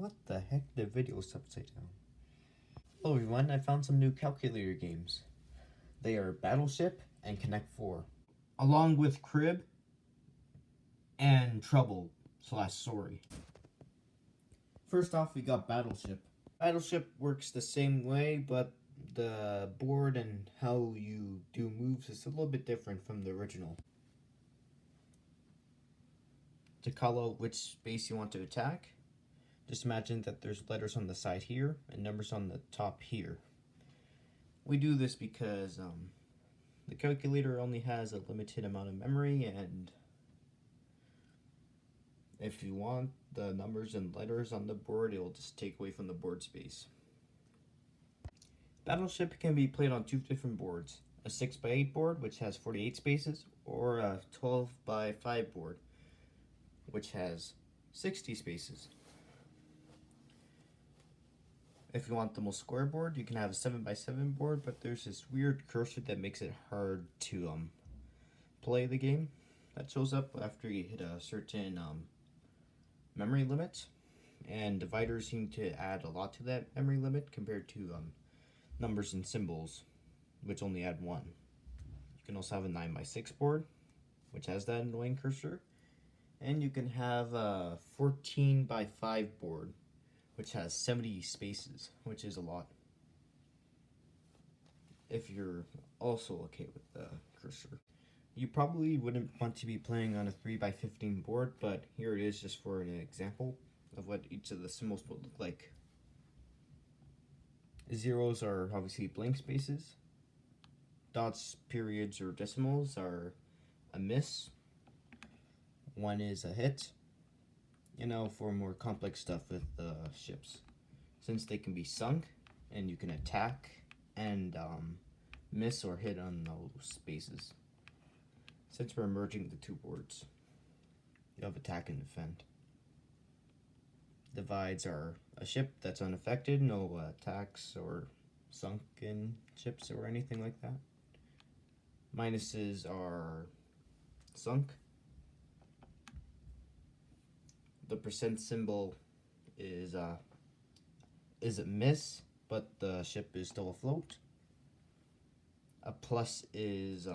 What the heck? The video's upside down. Hello everyone, I found some new calculator games. They are Battleship and Connect 4, along with Crib and Trouble/Sorry. First off, we got Battleship. Battleship works the same way, but the board and how you do moves is a little bit different from the original. To call out which space you want to attack, just imagine that there's letters on the side here and numbers on the top here. We do this because the calculator only has a limited amount of memory, and if you want the numbers and letters on the board, it will just take away from the board space. Battleship can be played on two different boards, a 6x8 board which has 48 spaces, or a 12x5 board which has 60 spaces. If you want the most square board, you can have a 7x7 board, but there's this weird cursor that makes it hard to play the game. That shows up after you hit a certain memory limit, and dividers seem to add a lot to that memory limit compared to numbers and symbols, which only add 1. You can also have a 9x6 board, which has that annoying cursor, and you can have a 14x5 board, which has 70 spaces, which is a lot, if you're also okay with the cursor. You probably wouldn't want to be playing on a 3x15 board, but here it is just for an example of what each of the symbols would look like. Zeros are obviously blank spaces. Dots, periods, or decimals are a miss. 1 is a hit. And now for more complex stuff with the ships. Since they can be sunk, and you can attack and miss or hit on those spaces. Since we're merging the two boards, you have attack and defend. Divides are a ship that's unaffected, no attacks or sunken ships or anything like that. Minuses are sunk. The percent symbol is a miss, but the ship is still afloat. A plus is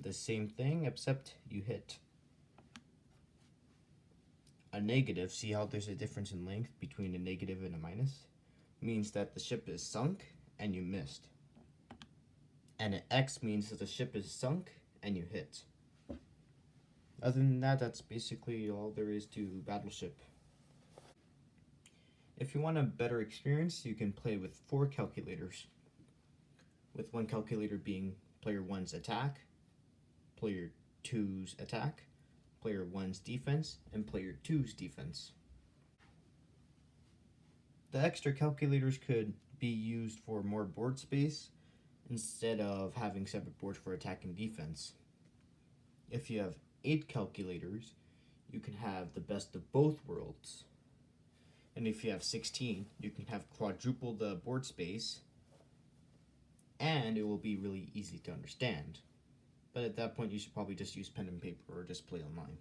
the same thing, except you hit. A negative, see how there's a difference in length between a negative and a minus, means that the ship is sunk and you missed. And an X means that the ship is sunk and you hit. Other than that, that's basically all there is to Battleship. If you want a better experience, you can play with 4 calculators, with one calculator being player 1's attack, player 2's attack, player 1's defense, and player 2's defense. The extra calculators could be used for more board space instead of having separate boards for attack and defense. If you have 8 calculators, you can have the best of both worlds. And if you have 16, you can have quadruple the board space, and it will be really easy to understand. But at that point, you should probably just use pen and paper or just play online.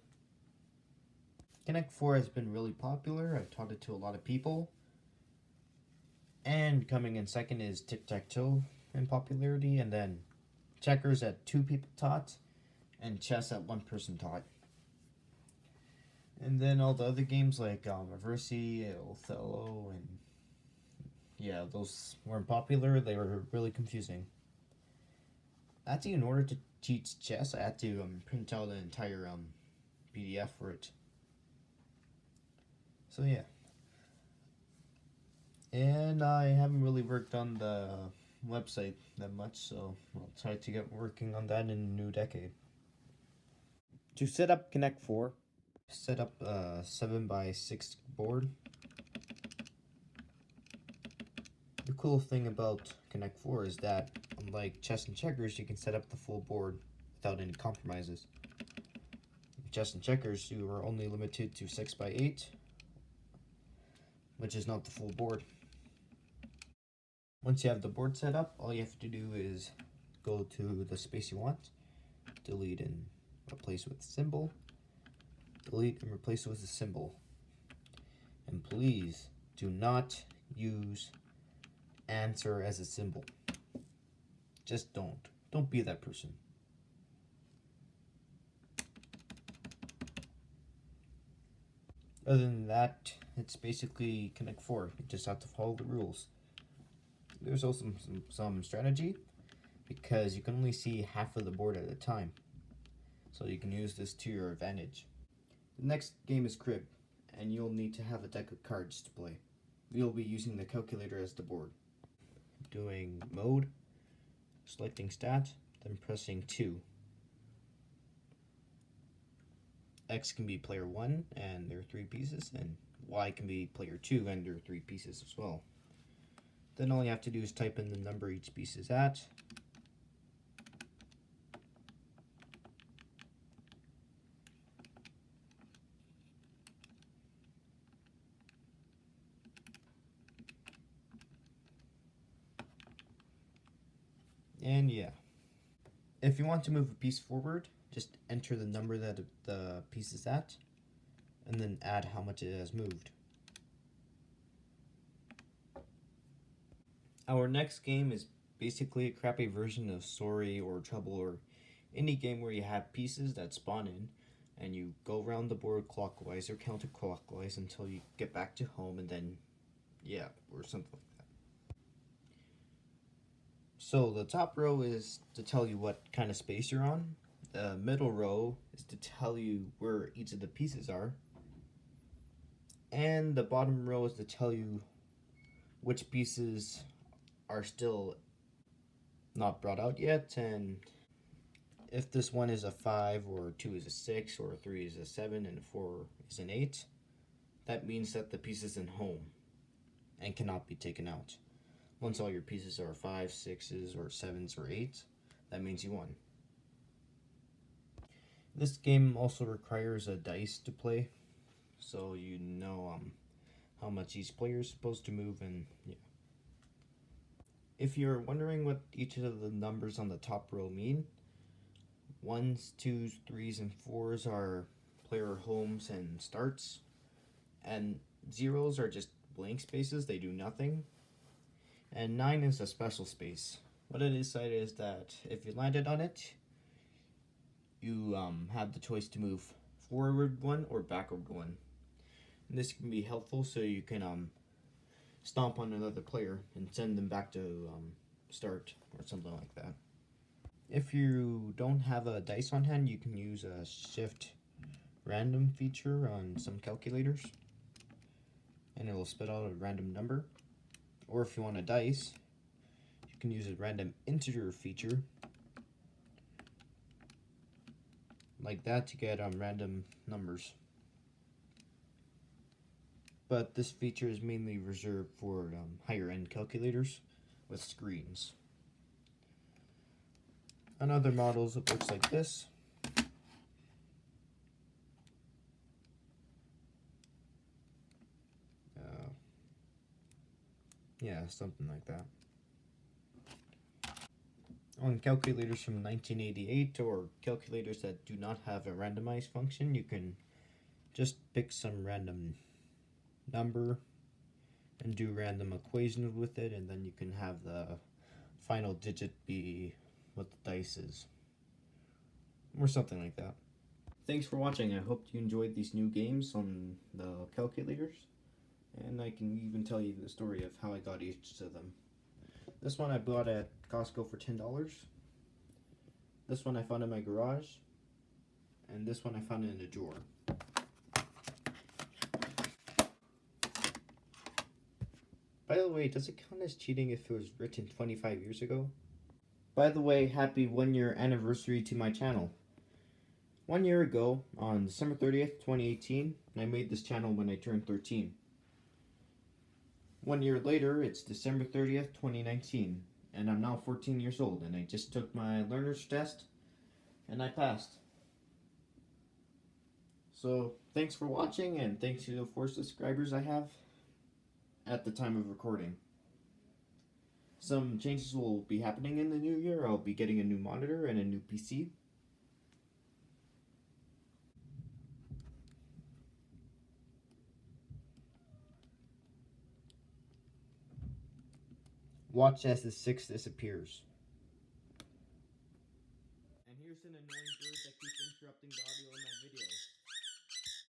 Connect 4 has been really popular. I've taught it to a lot of people. And coming in second is tic-tac-toe in popularity, and then checkers that 2 people taught, and chess that 1 person taught. And then all the other games like Reversi, Othello, and yeah, those weren't popular. They were really confusing. Actually, in order to teach chess, I had to print out an entire PDF for it. So yeah. And I haven't really worked on the website that much, so I'll try to get working on that in the new decade. To set up Connect 4, set up a 7x6 board. The cool thing about Connect 4 is that, unlike chess and checkers, you can set up the full board without any compromises. In chess and checkers, you are only limited to 6x8, which is not the full board. Once you have the board set up, all you have to do is go to the space you want, delete and replace with symbol, delete and replace with a symbol. And please Do not use answer as a symbol. Just don't. Don't be that person. Other than that, it's basically Connect 4. You just have to follow the rules. There's also some strategy because you can only see half of the board at a time. So you can use this to your advantage. The next game is Crib, and you'll need to have a deck of cards to play. You'll be using the calculator as the board. Doing mode, selecting stat, then pressing 2. X can be player 1 and there are 3 pieces, and Y can be player 2 and there are 3 pieces as well. Then all you have to do is type in the number each piece is at. And yeah. If you want to move a piece forward, just enter the number that the piece is at, and then add how much it has moved. Our next game is basically a crappy version of Sorry or Trouble or any game where you have pieces that spawn in, and you go around the board clockwise or counterclockwise until you get back to home, and then, yeah, or something like that. So the top row is to tell you what kind of space you're on. The middle row is to tell you where each of the pieces are. And the bottom row is to tell you which pieces are still not brought out yet, and if this one is a 5, or 2 is a 6, or 3 is a 7, and 4 is an 8, that means that the piece is in home and cannot be taken out. Once all your pieces are 5, 6s, or 7s, or 8s, that means you won. This game also requires a dice to play, so you know how much each player is supposed to move, and yeah. If you're wondering what each of the numbers on the top row mean, 1s, 2s, 3s, and 4s are player homes and starts, and 0s are just blank spaces, they do nothing, and 9 is a special space. What it is is that if you landed on it, you have the choice to move forward 1 or backward 1. And this can be helpful so you can stomp on another player and send them back to start or something like that. If you don't have a dice on hand, you can use a shift random feature on some calculators, and it will spit out a random number. Or if you want a dice, you can use a random integer feature like that to get random numbers. But this feature is mainly reserved for higher end calculators with screens. On other models it looks like this. Yeah, something like that. On calculators from 1988 or calculators that do not have a randomize function, you can just pick some random number and do random equations with it, and then you can have the final digit be what the dice is, or something like that. Thanks for watching. I hope you enjoyed these new games on the calculators, and I can even tell you the story of how I got each of them. This one I bought at Costco for $10. This one I found in my garage, and this one I found in a drawer. By the way, does it count as cheating if it was written 25 years ago? By the way, happy 1-year anniversary to my channel. 1 year ago, on December 30th, 2018, I made this channel when I turned 13. 1 year later, it's December 30th, 2019, and I'm now 14 years old, and I just took my learner's test, and I passed. So, thanks for watching, and thanks to the 4 subscribers I have at the time of recording. Some changes will be happening in the new year. I'll be getting a new monitor and a new PC. Watch as the 6 disappears. And here's an annoying bird that keeps interrupting the audio in my videos.